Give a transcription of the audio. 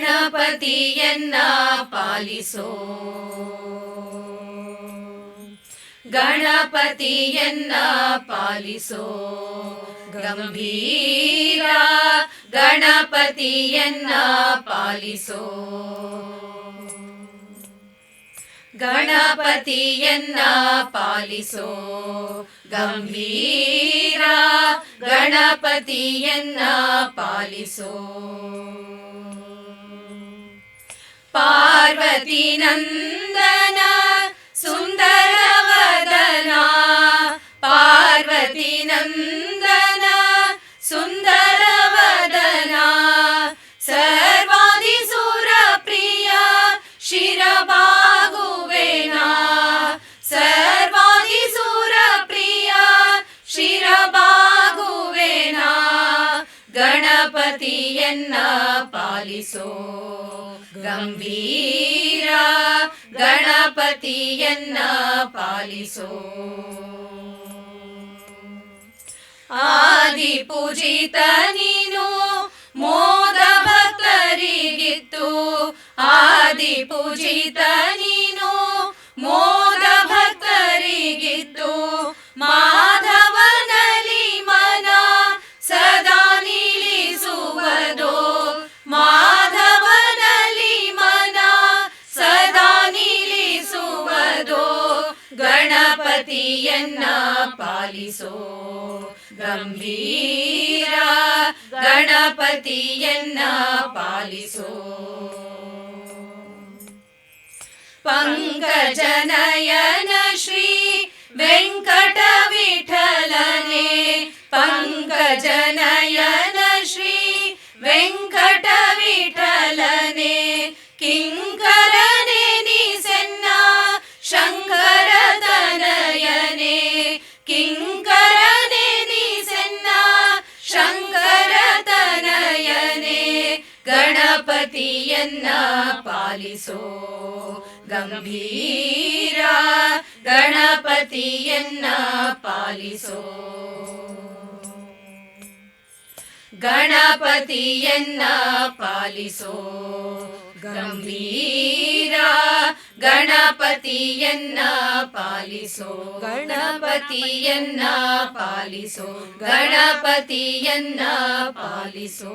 ಗಣಪತಿಯನ್ನ ಪಾಲಿಸೋ ಗಣಪತಿಯನ್ನ ಪಾಲಿಸೋ ಗಂಭೀರ ಗಣಪತಿಯನ್ನ ಪಾಲಿಸೋ ಗಣಪತಿಯನ್ನ ಪಾಲಿಸೋ ಗಂಭೀರ ಗಣಪತಿಯನ್ನ ಪಾಲಿಸೋ ಪಾರ್ವತಿ ನಂದನ ಸುಂದರ ವದನ ಪಾರ್ವತಿ ನಂದನ ಸುಂದರ ವದನ ಸರ್ವಾದಿ ಸುರ ಪ್ರಿಯ ಶಿರಬಾಗುವೆನ ಸರ್ವಾದಿ ಸುರ ಪ್ರಿಯ ಶಿರಬಾಗುವೆನ ಗಣಪತಿಯನ್ನ ಪಾಲಿಸೋ ಗಂಭೀರ ಗಣಪತಿಯನ್ನ ಪಾಲಿಸೋ ಆದಿ ಪೂಜಿತ ನೀನು ಮೋದ ಭಕ್ತರಿಗಿತ್ತು ಆದಿ ಪೂಜಿತ ನೀನು ಮೋದ ಭಕ್ತರಿಗಿತ್ತು ಮಾಧವನಲ್ಲಿ ಮನ ಸದಾ ನಿಲ್ಲಿಸುವುದೋ ಮಾಧವನಲ್ಲಿ ಮನ ಸದಾ ನಿಲ್ಲಿಸುವುದೋ ಗಣಪತಿಯನ್ನ ಪಾಲಿಸೋ ಗಂಭೀರ ಗಣಪತಿಯನ್ನ ಪಾಲಿಸೋ ಪಂಕಜನಯನ ಶ್ರೀ ವೆಂಕಟ ವಿಠಲನೆ ಪಂಕಜನಯನ ಶ್ರೀ ವೆಂಕಟ ವಿಠಲನೆ ಕಿಂಕರನೆ ನಿಸೆನ್ನ ಶಂಕರ ತನಯನೆ ಕಿಂಕರನೆ ನಿಸೆನ್ನ ಶಂಕರ ತನಯನೆ ಗಣಪತಿಯನ್ನ ಪಾಲಿಸೋ ಗಂಭೀರ ಗಣಪತಿಯನ್ನ ಪಾಲಿಸೋ ಗಣಪತಿಯನ್ನ ಪಾಲಿಸೋ ಗಂಭೀರ ಗಣಪತಿಯನ್ನ ಪಾಲಿಸೋ ಗಣಪತಿಯನ್ನ ಪಾಲಿಸೋ ಗಣಪತಿಯನ್ನ ಪಾಲಿಸೋ